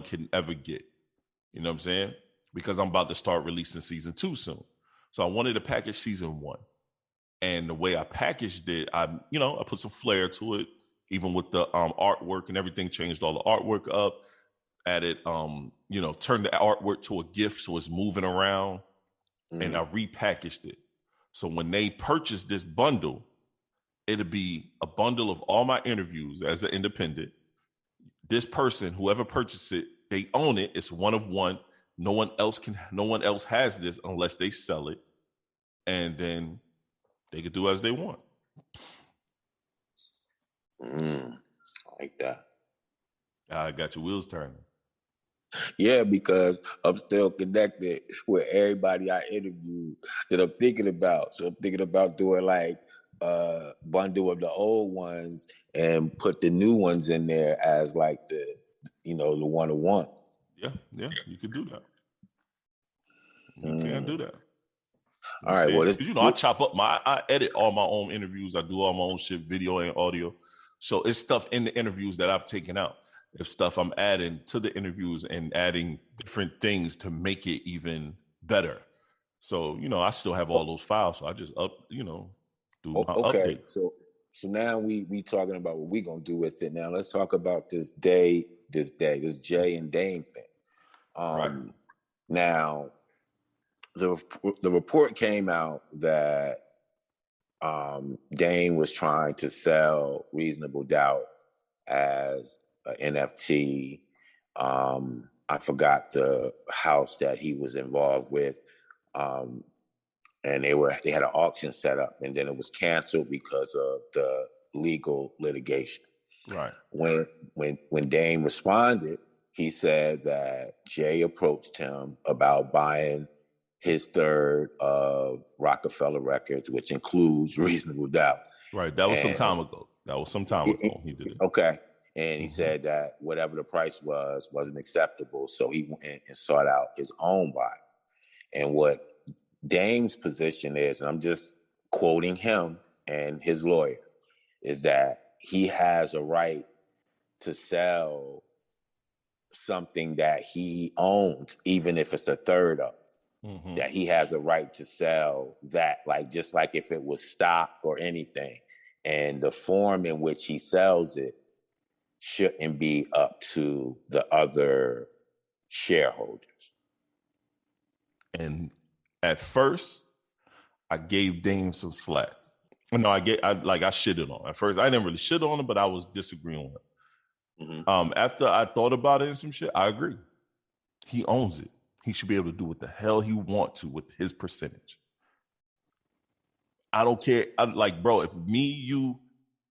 can ever get. You know what I'm saying? Because I'm about to start releasing season 2 soon. So I wanted to package season 1. And the way I packaged it, I put some flair to it, even with the artwork and everything, changed all the artwork up, added, turned the artwork to a GIF so it's moving around, and I repackaged it. So when they purchase this bundle, it'll be a bundle of all my interviews as an independent. This person, whoever purchased it, they own it. It's one of one. No one else has this unless they sell it. And then they could do as they want. I like that. I got your wheels turning. Yeah, because I'm still connected with everybody I interviewed that I'm thinking about. So I'm thinking about doing like a bundle of the old ones and put the new ones in there as like the one-on-one. Yeah, you could do that. You can do that. All right, well, I edit all my own interviews. I do all my own shit, video and audio. So it's stuff in the interviews that I've taken out. It's stuff I'm adding to the interviews and adding different things to make it even better. So, I still have all those files. So I just do my update. So now we talking about what we gonna do with it. Now let's talk about this Jay and Dame thing. Right. Now the report came out that Dame was trying to sell Reasonable Doubt as an NFT. I forgot the house that he was involved with. And they had an auction set up, and then it was canceled because of the legal litigation. Right. When Dame responded, he said that Jay approached him about buying his third of Rockefeller Records, which includes Reasonable Doubt. Right. That was some time ago. He did it. Okay. And he said that whatever the price wasn't acceptable, so he went and sought out his own buyer. And what Dame's position is, and I'm just quoting him and his lawyer, is that he has a right to sell something that he owns, even if it's a third of. That he has a right to sell that, just like if it was stock or anything. And the form in which he sells it shouldn't be up to the other shareholders. And at first, I gave Dame some slack. I shitted on him. At first, I didn't really shit on him, but I was disagreeing with him. After I thought about it and some shit, I agree. He owns it. He should be able to do what the hell he wants to with his percentage. I don't care. Bro, if me, you,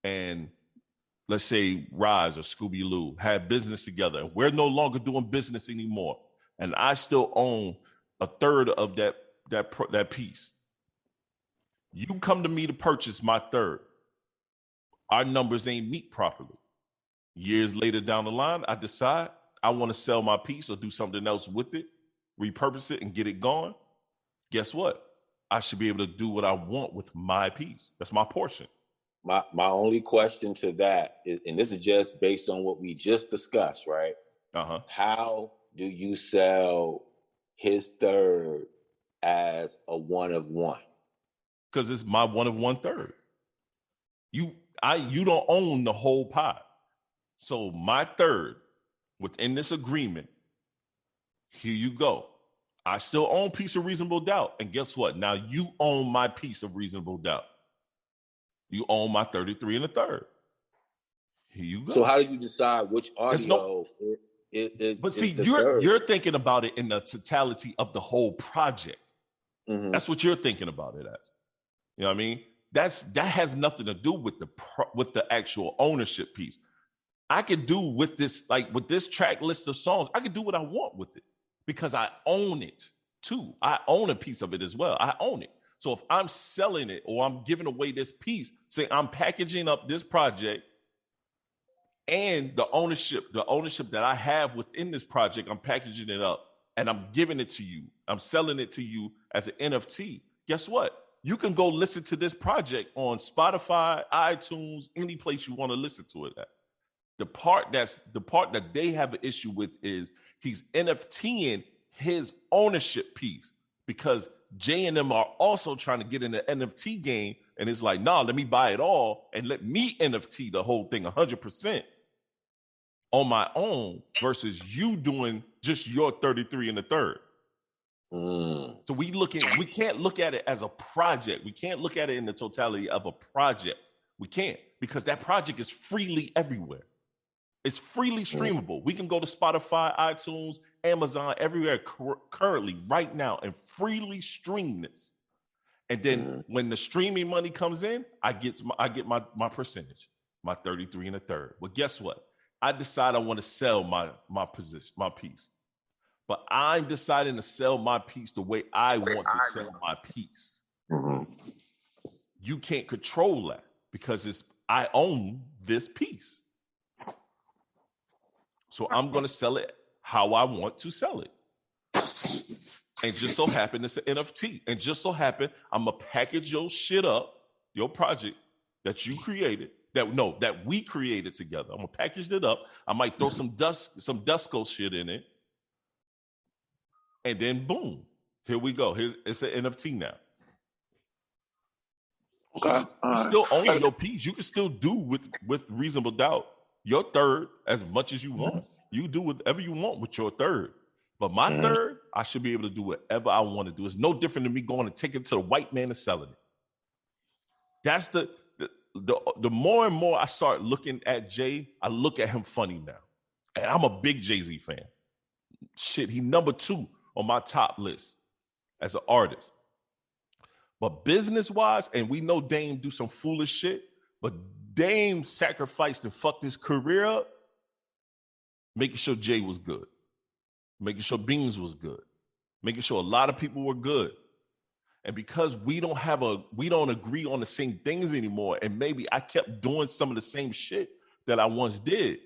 and let's say Rise or Scooby-Loo had business together, and we're no longer doing business anymore, and I still own a third of that piece. You come to me to purchase my third. Our numbers ain't meet properly. Years later down the line, I decide I want to sell my piece or do something else with it, repurpose it and get it going. Guess what? I should be able to do what I want with my piece. That's my portion. My only question to that is, and this is just based on what we just discussed, right? How do you sell his third as a one of one? Because it's my one of one third. You don't own the whole pie. So my third within this agreement, here you go. I still own a piece of Reasonable Doubt. And guess what? Now you own my piece of Reasonable Doubt. You own my 33 and a third. Here you go. So how do you decide which audio is? But see, you're thinking about it in the totality of the whole project. That's what you're thinking about it as. You know what I mean? That has nothing to do with the actual ownership piece. I could do with this, with this track list of songs, I could do what I want with it because I own it too. I own a piece of it as well. I own it. So if I'm selling it or I'm giving away this piece, say I'm packaging up this project and the ownership that I have within this project, I'm packaging it up and I'm giving it to you. I'm selling it to you as an NFT. Guess what? You can go listen to this project on Spotify, iTunes, any place you want to listen to it at. The part that they have an issue with is he's NFTing his ownership piece, because Jay and them are also trying to get in the NFT game, and it's like, nah, let me buy it all and let me NFT the whole thing 100% on my own versus you doing just your 33 and a third. So we can't look at it as a project. We can't look at it in the totality of a project. We can't, because that project is freely everywhere. It's freely streamable. We can go to Spotify, iTunes, Amazon, everywhere currently right now and freely stream this. And then when the streaming money comes in, I get my percentage, my 33 and a third. Well, guess what? I decide I want to sell my piece. But I'm deciding to sell my piece the way I want to sell my piece. You can't control that, because I own this piece. So I'm going to sell it how I want to sell it. And just so happen it's an NFT. And just so happen I'm going to package your shit up, your project that you created, that we created together. I'm going to package it up. I might throw some Dusko shit in it. And then boom, here we go. It's an NFT now. Okay. You still own your piece. You can still do with reasonable doubt your third as much as you want. You do whatever you want with your third. But my third, I should be able to do whatever I want to do. It's no different than me going to take it to the white man and selling it. That's the more and more I start looking at Jay, I look at him funny now. And I'm a big Jay-Z fan. Shit, he number 2 on my top list as an artist. But business-wise, and we know Dame do some foolish shit, but Dame sacrificed and fucked his career up, making sure Jay was good, making sure Beans was good, making sure a lot of people were good. And because we don't agree on the same things anymore, and maybe I kept doing some of the same shit that I once did,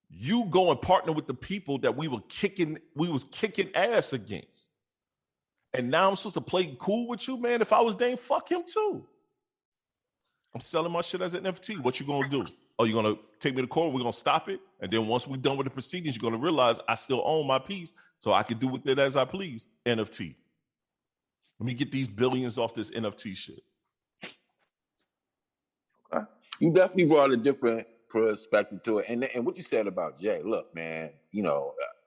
you go and partner with the people that we was kicking ass against. And now I'm supposed to play cool with you, man. If I was Dame, fuck him too. I'm selling my shit as an NFT. What you gonna do? Oh, you're gonna take me to court? We're gonna stop it? And then once we're done with the proceedings, you're gonna realize I still own my piece, so I can do with it as I please. NFT. Let me get these billions off this NFT shit. Okay. You definitely brought a different perspective to it. And what you said about Jay, look, man,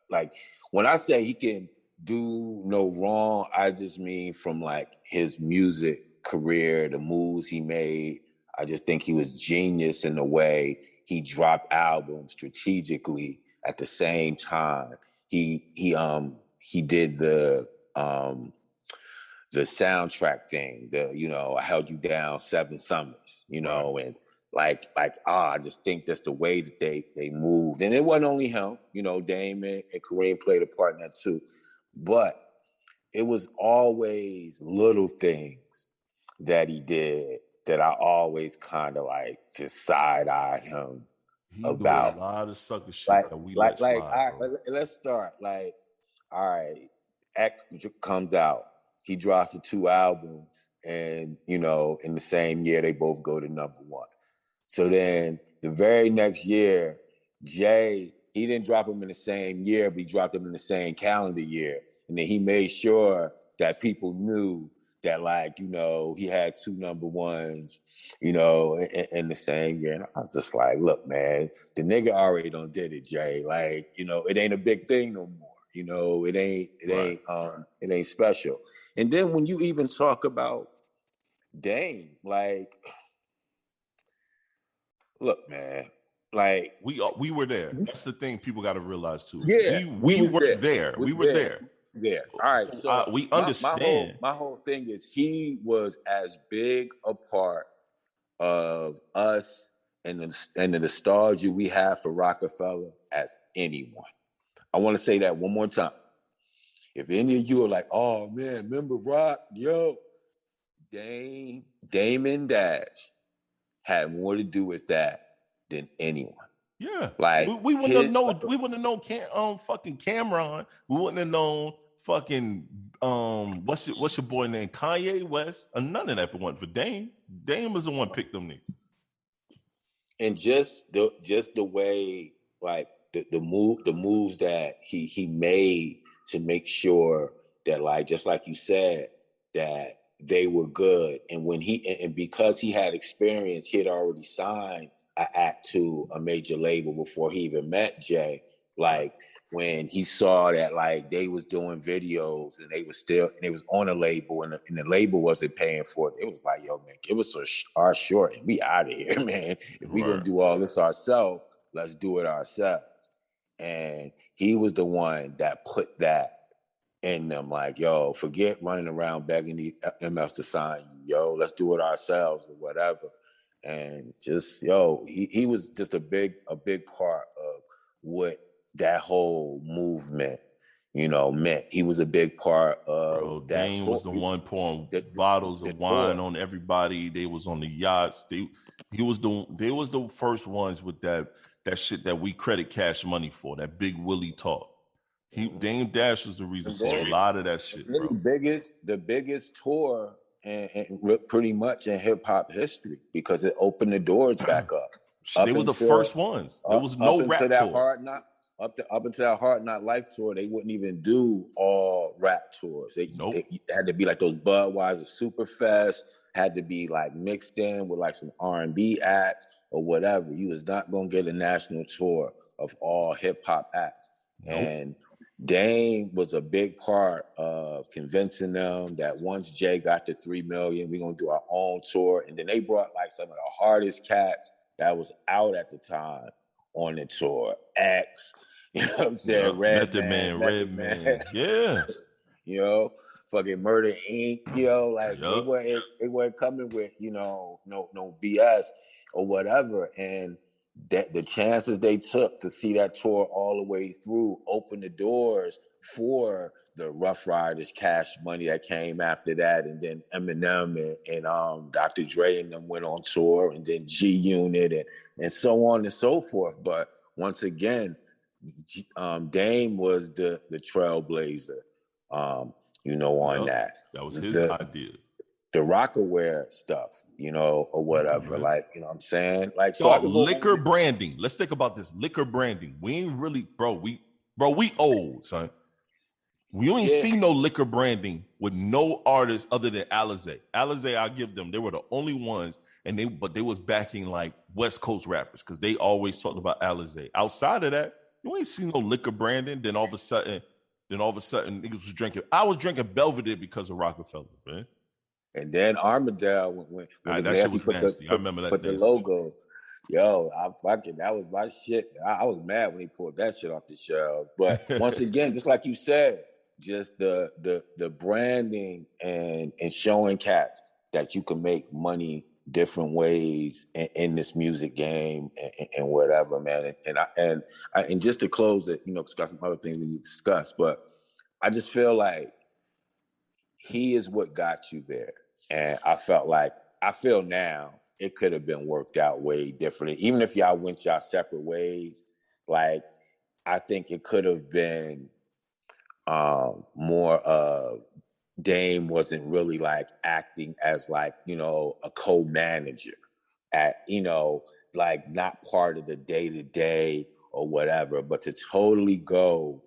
like when I say he can do no wrong, I just mean from like his music career, the moves he made. I just think he was genius in the way he dropped albums strategically at the same time. He did the soundtrack thing, I Held You Down 7 Summers, Right. and I just think that's the way that they moved. And it wasn't only him, Dame and Kareem played a part in that too. But it was always little things that he did that I always kind of like just side-eye him about. He do a lot of sucker shit that we let slide, all right, let's start. Like, all right, X comes out. He drops the 2 albums, and in the same year they both go to number 1. So then the very next year, Jay, he didn't drop them in the same year, but he dropped them in the same calendar year. And then he made sure that people knew that, he had 2 number 1s, in the same year. And I was just like, look, man, the nigga already done did it, Jay. Like, it ain't a big thing no more. It ain't special. And then when you even talk about Dame, like, look, man, like we were there. That's the thing people got to realize too. Yeah, we were there. We were there. Yeah. All right. So we understand. My whole thing is he was as big a part of us and the nostalgia we have for Rockefeller as anyone. I want to say that one more time. If any of you are like, oh man, remember Rock? Yo, Damon Dash had more to do with that than anyone. Yeah, like we wouldn't have known. We wouldn't have known fucking Cameron. We wouldn't have known fucking what's your boy name? Kanye West. None of that for one for Dame. Dame was the one picked them niggas. And just the way, like the moves that he made to make sure that, like, just like you said, that they were good. And when and because he had experience, he had already signed an act to a major label before he even met Jay. Like, when he saw that, like, they was doing videos and they was on a label, and the label wasn't paying for it, it was like, yo, man, give us our short and we out of here, man. If we gonna do all this ourselves, let's do it ourselves. And he was the one that put that in them, like, yo, forget running around begging the MFs to sign you, yo, let's do it ourselves or whatever. And just, yo, he was just a big part of what that whole movement, meant. He was a big part of that. Dame was the one pouring bottles of wine on everybody. They was on the yachts. They was the first ones with that shit that we credit Cash Money for, that Big Willie talk. Dame Dash was the reason for a lot of that shit, bro. The biggest tour and pretty much in hip hop history, because it opened the doors back up. They was the first ones. There was no rap tours. Up until that Hard Knock Life tour, they wouldn't even do all rap tours. They had to be like those Budweiser Superfest, had to be like mixed in with like some R&B acts or whatever. You was not gonna get a national tour of all hip hop acts. And Dame was a big part of convincing them that once Jay got to 3 million, we're gonna do our own tour. And then they brought like some of the hardest cats that was out at the time on the tour. X, you know what I'm saying? Redman. Yeah. Fucking Murder Inc., like they weren't coming with, no BS or whatever. And that the chances they took to see that tour all the way through opened the doors for the Rough Riders, Cash Money that came after that, and then Eminem and Dr. Dre and them went on tour, and then G Unit and so on and so forth. But once again, Dame was the trailblazer, on that. That was his idea. The Rockaware stuff, or whatever. Like, you know what I'm saying? Like, so liquor branding. Let's think about this. Liquor branding. We ain't really, we old, son. We ain't seen no liquor branding with no artists other than Alizé. Alizé, I give them. They were the only ones, but they was backing like West Coast rappers because they always talked about Alizé. Outside of that, you ain't seen no liquor branding. Then all of a sudden, niggas was drinking. I was drinking Belvedere because of Rockefeller, man. And then Armadale when that shit was nasty. I remember that. Put the logo. Yo, that was my shit. I was mad when he pulled that shit off the shelves. But once again, just like you said, just the branding and showing cats that you can make money different ways in this music game and whatever, man. And just to close it, because got some other things we need to discuss, but I just feel like he is what got you there. And I feel now it could have been worked out way differently. Even if y'all went y'all separate ways, like, I think it could have been more of Dame wasn't really like acting as like, a co-manager like not part of the day-to-day or whatever, but to totally go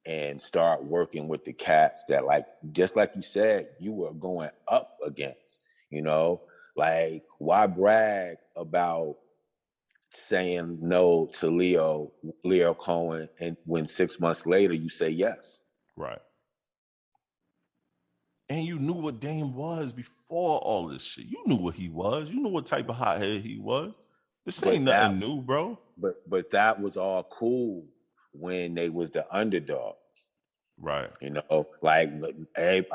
and start working with the cats that, like, just like you said, you were going up against, like, why brag about saying no to Leo Cohen, and when 6 months later you say yes? Right. And you knew what Dame was before all this shit. You knew what he was. You knew what type of hothead he was. This ain't nothing new, bro. But that was all cool when they was the underdog. Right. Like, hey,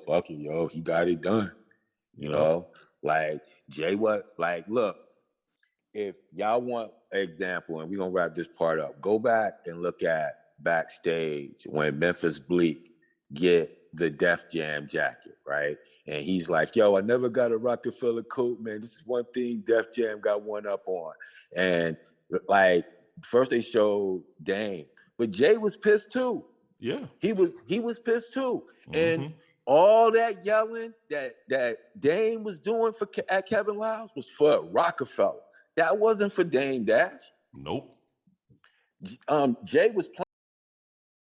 fuck it, he got it done. Like, Jay, look, if y'all want an example, and we're going to wrap this part up, go back and look at backstage when Memphis Bleek get the Def Jam jacket, right? And he's like, yo, I never got a Rockefeller coat, man. This is one thing Def Jam got one up on. And, like, first they showed Dame, but Jay was pissed too. Yeah. He was pissed too. Mm-hmm. And all that yelling that Dame was doing at Kevin Liles was for Rockefeller. That wasn't for Dame Dash. Nope. Jay was playing.